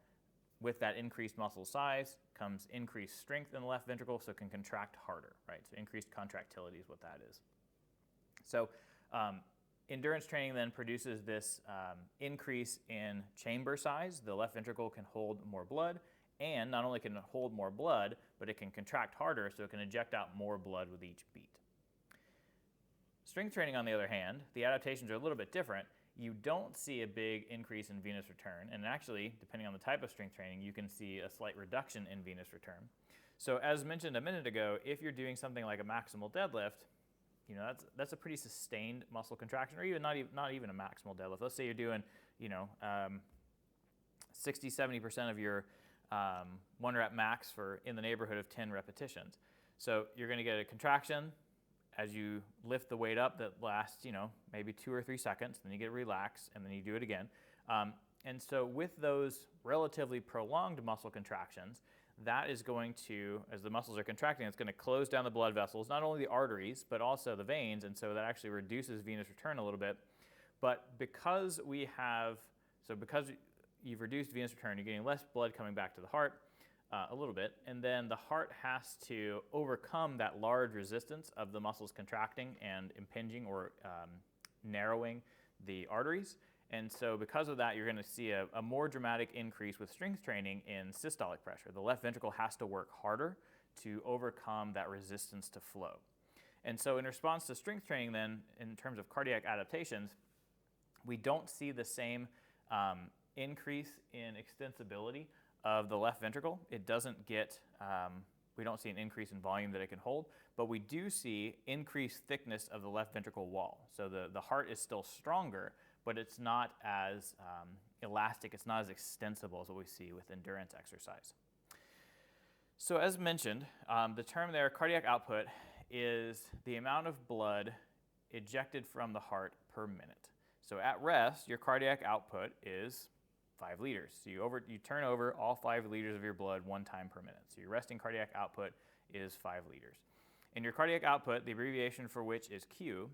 With that increased muscle size comes increased strength in the left ventricle, so it can contract harder, right? So increased contractility is what that is. So endurance training then produces this increase in chamber size. The left ventricle can hold more blood, and not only can it hold more blood, but it can contract harder, so it can eject out more blood with each beat. Strength training, on the other hand, the adaptations are a little bit different. You don't see a big increase in venous return, and actually, depending on the type of strength training, you can see a slight reduction in venous return. So as mentioned a minute ago, if you're doing something like a maximal deadlift, that's a pretty sustained muscle contraction, or even not even a maximal deadlift. Let's say you're doing 60-70% of your 1 rep max for in the neighborhood of 10 repetitions. So you're going to get a contraction as you lift the weight up that lasts maybe 2 or 3 seconds, then you get relaxed, and then you do it again. And so with those relatively prolonged muscle contractions, that is going to, as the muscles are contracting, it's going to close down the blood vessels, not only the arteries, but also the veins, and so that actually reduces venous return a little bit. But because you've reduced venous return, you're getting less blood coming back to the heart a little bit, and then the heart has to overcome that large resistance of the muscles contracting and impinging or narrowing the arteries. And so because of that, you're going to see a more dramatic increase with strength training in systolic pressure. The left ventricle has to work harder to overcome that resistance to flow. And so in response to strength training then, in terms of cardiac adaptations, we don't see the same increase in extensibility of the left ventricle. It doesn't get we don't see an increase in volume that it can hold, but we do see increased thickness of the left ventricle wall. So the heart is still stronger, but it's not as elastic, it's not as extensible as what we see with endurance exercise. So as mentioned, the term there, cardiac output, is the amount of blood ejected from the heart per minute. So at rest, your cardiac output is 5 liters. So you turn over all 5 liters of your blood one time per minute. So your resting cardiac output is 5 liters. And your cardiac output, the abbreviation for which is Q,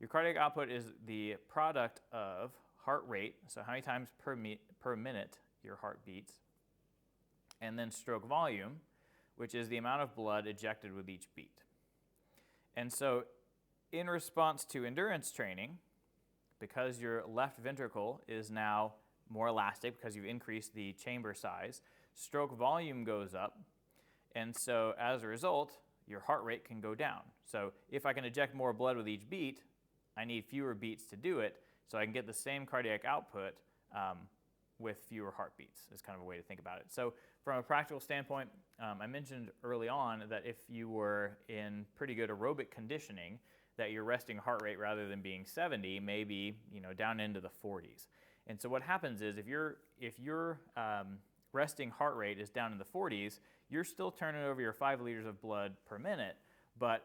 your cardiac output is the product of heart rate, so how many times per minute your heart beats, and then stroke volume, which is the amount of blood ejected with each beat. And so in response to endurance training, because your left ventricle is now more elastic because you've increased the chamber size, stroke volume goes up, and so as a result, your heart rate can go down. So if I can eject more blood with each beat, I need fewer beats to do it, so I can get the same cardiac output with fewer heartbeats, is kind of a way to think about it. So from a practical standpoint, I mentioned early on that if you were in pretty good aerobic conditioning, that your resting heart rate, rather than being 70, may be down into the 40s. And so what happens is if your resting heart rate is down in the 40s, you're still turning over your 5 liters of blood per minute, but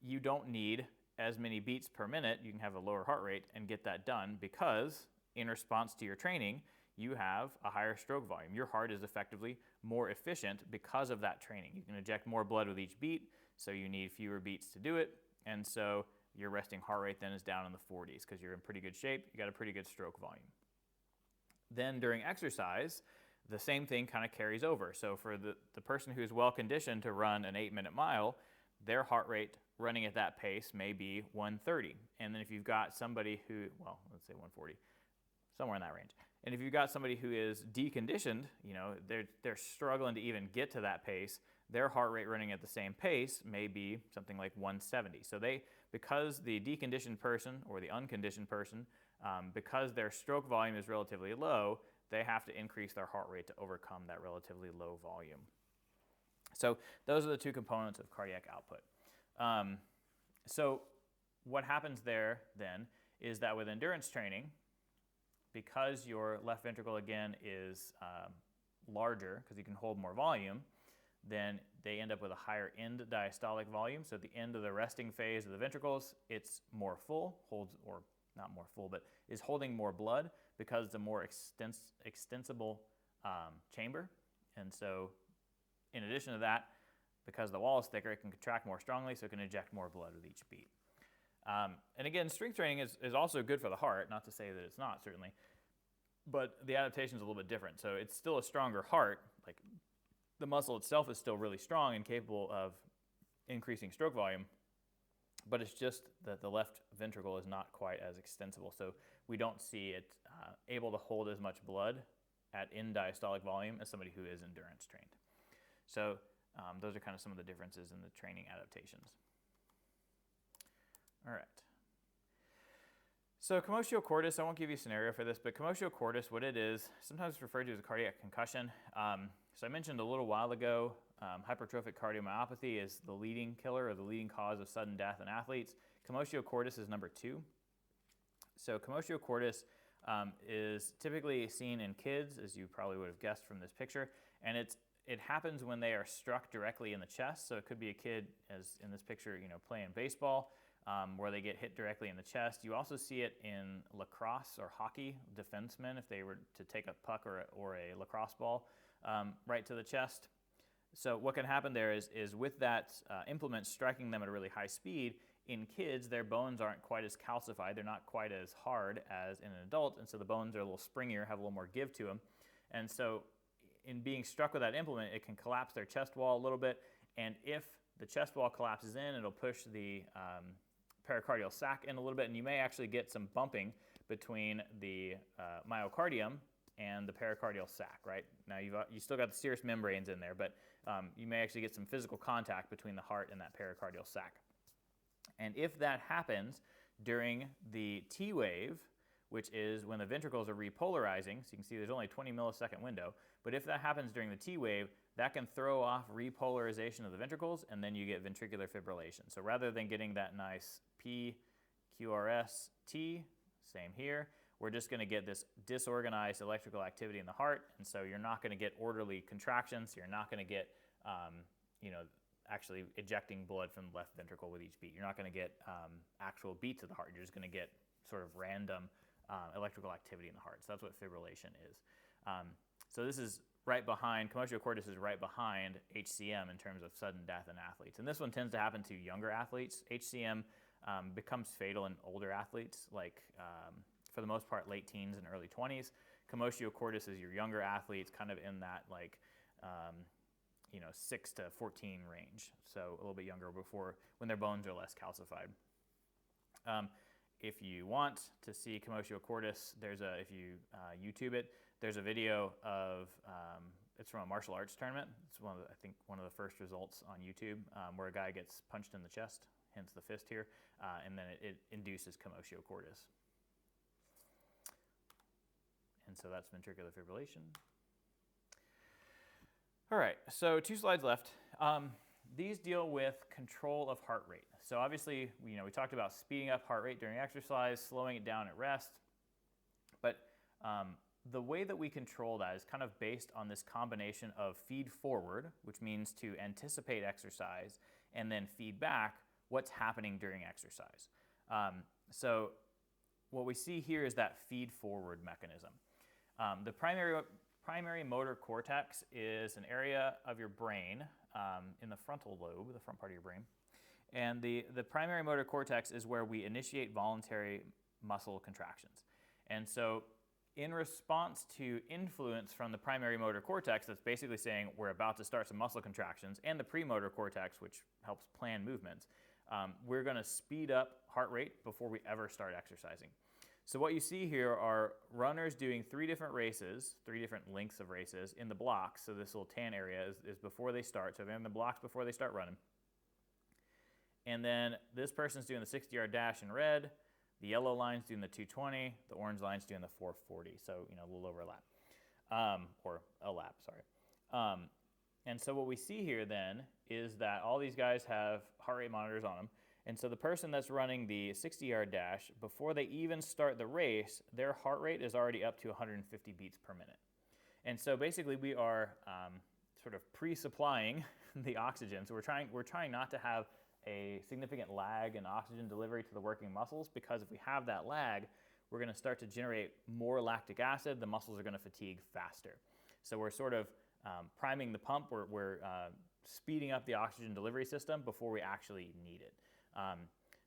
you don't need as many beats per minute. You can have a lower heart rate and get that done because in response to your training, you have a higher stroke volume. Your heart is effectively more efficient because of that training. You can eject more blood with each beat, so you need fewer beats to do it, and so your resting heart rate then is down in the 40s because you're in pretty good shape, you got a pretty good stroke volume. Then during exercise, the same thing kind of carries over. So for the person who's well conditioned to run an 8-minute mile, their heart rate running at that pace may be 130. And then if you've got somebody who, well, let's say 140, somewhere in that range. And if you've got somebody who is deconditioned, they're struggling to even get to that pace, their heart rate running at the same pace may be something like 170. So because the deconditioned person or the unconditioned person, because their stroke volume is relatively low, they have to increase their heart rate to overcome that relatively low volume. So those are the two components of cardiac output. So what happens there then is that with endurance training, because your left ventricle again is larger, because you can hold more volume, then they end up with a higher end diastolic volume. So at the end of the resting phase of the ventricles, it's more full, or not more full, but is holding more blood because it's a more extensible chamber. And so in addition to that, because the wall is thicker, it can contract more strongly, so it can eject more blood with each beat. And again, strength training is also good for the heart, not to say that it's not, certainly, but the adaptation is a little bit different. So it's still a stronger heart, like the muscle itself is still really strong and capable of increasing stroke volume, but it's just that the left ventricle is not quite as extensible. So we don't see it able to hold as much blood at end diastolic volume as somebody who is endurance trained. So those are kind of some of the differences in the training adaptations. All right. So commotio cordis, I won't give you a scenario for this, but commotio cordis, what it is, sometimes referred to as a cardiac concussion. So I mentioned a little while ago, hypertrophic cardiomyopathy is the leading killer or the leading cause of sudden death in athletes. Commotio cordis is number 2. So commotio cordis is typically seen in kids, as you probably would have guessed from this picture, and it happens when they are struck directly in the chest. So it could be a kid, as in this picture, playing baseball, where they get hit directly in the chest. You also see it in lacrosse or hockey, defensemen, if they were to take a puck or a lacrosse ball right to the chest. So what can happen there is with that implement striking them at a really high speed, in kids, their bones aren't quite as calcified. They're not quite as hard as in an adult, and so the bones are a little springier, have a little more give to them. And so in being struck with that implement, it can collapse their chest wall a little bit, and if the chest wall collapses in, it'll push the pericardial sac in a little bit, and you may actually get some bumping between the myocardium and the pericardial sac, right? Now you still got the serous membranes in there, but you may actually get some physical contact between the heart and that pericardial sac. And if that happens during the T wave, which is when the ventricles are repolarizing, so you can see there's only a 20 millisecond window, but if that happens during the T wave, that can throw off repolarization of the ventricles, and then you get ventricular fibrillation. So rather than getting that nice PQRS-T, same here, we're just going to get this disorganized electrical activity in the heart, and so you're not going to get orderly contractions. You're not going to get, actually ejecting blood from the left ventricle with each beat. You're not going to get actual beats of the heart. You're just going to get sort of random electrical activity in the heart. So that's what fibrillation is. So this is right behind, commotio cordis is right behind HCM in terms of sudden death in athletes. And this one tends to happen to younger athletes. HCM becomes fatal in older athletes, like for the most part late teens and early 20s. Commotio cordis is your younger athletes, kind of in that 6 to 14 range, so a little bit younger when their bones are less calcified. If you want to see commotio cordis, if you YouTube it, there's a video of, it's from a martial arts tournament. It's I think one of the first results on YouTube, where a guy gets punched in the chest, hence the fist here, and then it induces commotio cordis. And so that's ventricular fibrillation. All right, so 2 slides left. These deal with control of heart rate. So obviously, we talked about speeding up heart rate during exercise, slowing it down at rest. But the way that we control that is kind of based on this combination of feed forward, which means to anticipate exercise, and then feed back what's happening during exercise. So what we see here is that feed forward mechanism. The primary motor cortex is an area of your brain in the frontal lobe, the front part of your brain. And the primary motor cortex is where we initiate voluntary muscle contractions. And so in response to influence from the primary motor cortex that's basically saying we're about to start some muscle contractions, and the premotor cortex, which helps plan movements, we're going to speed up heart rate before we ever start exercising. So what you see here are runners doing 3 different races, 3 different lengths of races in the blocks. So this little tan area is before they start. So they're in the blocks before they start running. And then this person's doing the 60-yard dash in red. The yellow line's doing the 220. The orange line's doing the 440. So, a little over a lap, or a lap, sorry. And so what we see here then is that all these guys have heart rate monitors on them. And so the person that's running the 60-yard dash, before they even start the race, their heart rate is already up to 150 beats per minute. And so basically we are sort of pre-supplying the oxygen. So we're trying not to have a significant lag in oxygen delivery to the working muscles, because if we have that lag, we're going to start to generate more lactic acid. The muscles are going to fatigue faster. So we're sort of priming the pump. We're speeding up the oxygen delivery system before we actually need it.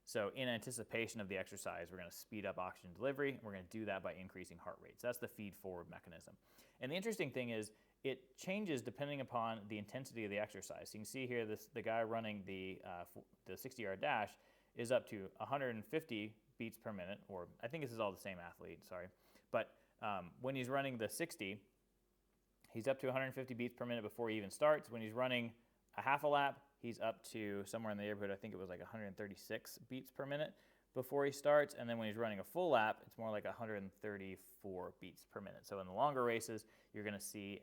So in anticipation of the exercise, we're going to speed up oxygen delivery, and we're going to do that by increasing heart rate. So that's the feed-forward mechanism. And the interesting thing is it changes depending upon the intensity of the exercise. So you can see here the guy running the 60-yard dash is up to 150 beats per minute, or I think this is all the same athlete, sorry. But when he's running the 60, he's up to 150 beats per minute before he even starts. When he's running a half a lap, he's up to somewhere in the neighborhood, I think it was like 136 beats per minute before he starts. And then when he's running a full lap, it's more like 134 beats per minute. So in the longer races, you're going to see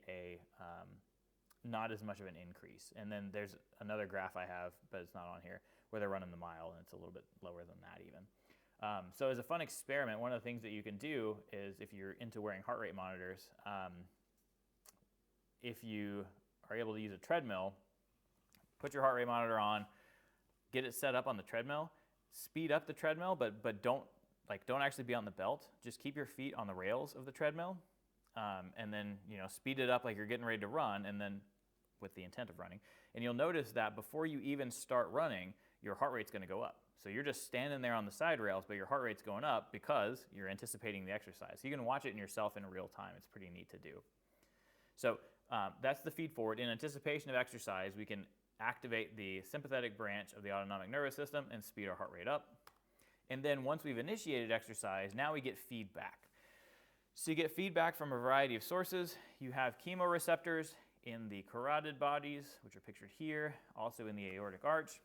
not as much of an increase. And then there's another graph I have, but it's not on here, where they're running the mile, and it's a little bit lower than that even. So as a fun experiment, one of the things that you can do is, if you're into wearing heart rate monitors, if you are able to use a treadmill, put your heart rate monitor on, get it set up on the treadmill, speed up the treadmill, but don't actually be on the belt. Just keep your feet on the rails of the treadmill, and then speed it up like you're getting ready to run, and then with the intent of running. And you'll notice that before you even start running, your heart rate's going to go up. So you're just standing there on the side rails, but your heart rate's going up because you're anticipating the exercise. So you can watch it in yourself in real time. It's pretty neat to do. So that's the feed forward. In anticipation of exercise, we can activate the sympathetic branch of the autonomic nervous system and speed our heart rate up. And then once we've initiated exercise, now we get feedback. So you get feedback from a variety of sources. You have chemoreceptors in the carotid bodies, which are pictured here, also in the aortic arch.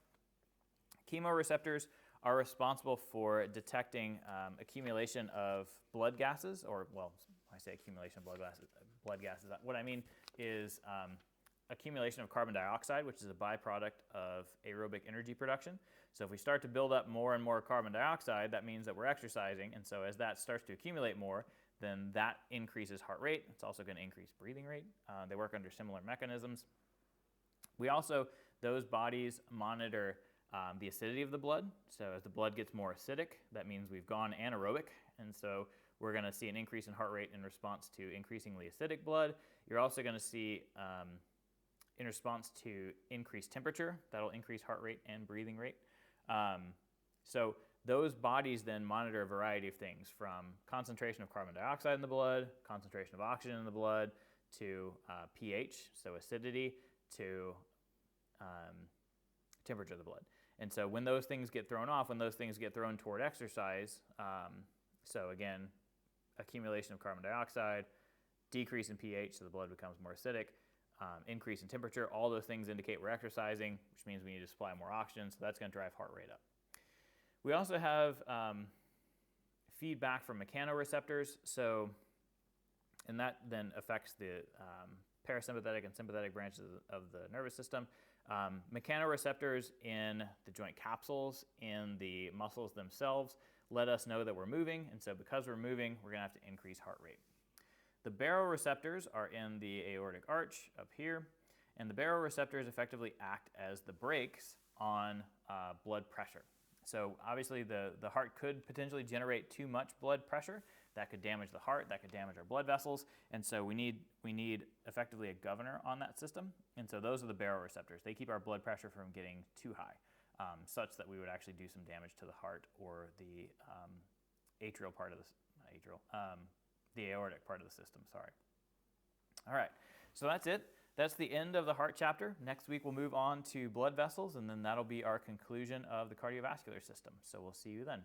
Chemoreceptors are responsible for detecting accumulation of blood gases, or, well, when I say accumulation of blood gases, what I mean is accumulation of carbon dioxide, which is a byproduct of aerobic energy production. So if we start to build up more and more carbon dioxide, that means that we're exercising, and so as that starts to accumulate more, then that increases heart rate. It's also going to increase breathing rate. They work under similar mechanisms. We also, those bodies monitor the acidity of the blood. So as the blood gets more acidic, that means we've gone anaerobic, and so we're going to see an increase in heart rate in response to increasingly acidic blood. You're also going to see, in response to increased temperature, that'll increase heart rate and breathing rate. So those bodies then monitor a variety of things, from concentration of carbon dioxide in the blood, concentration of oxygen in the blood, to pH, so acidity, to temperature of the blood. And so when those things get thrown off, when those things get thrown toward exercise, so again, accumulation of carbon dioxide, decrease in pH, so the blood becomes more acidic, increase in temperature, all those things indicate we're exercising, which means we need to supply more oxygen, so that's going to drive heart rate up. We also have feedback from mechanoreceptors, and that then affects the parasympathetic and sympathetic branches of the nervous system. Mechanoreceptors in the joint capsules, in the muscles themselves, let us know that we're moving, and so because we're moving, we're going to have to increase heart rate. The baroreceptors are in the aortic arch up here, and the baroreceptors effectively act as the brakes on blood pressure. So obviously the heart could potentially generate too much blood pressure. That could damage the heart, that could damage our blood vessels, and so we need effectively a governor on that system, and so those are the baroreceptors. They keep our blood pressure from getting too high, such that we would actually do some damage to the heart or the atrial part of the aortic part of the system, sorry. All right, so that's it. That's the end of the heart chapter. Next week we'll move on to blood vessels, and then that'll be our conclusion of the cardiovascular system. So we'll see you then.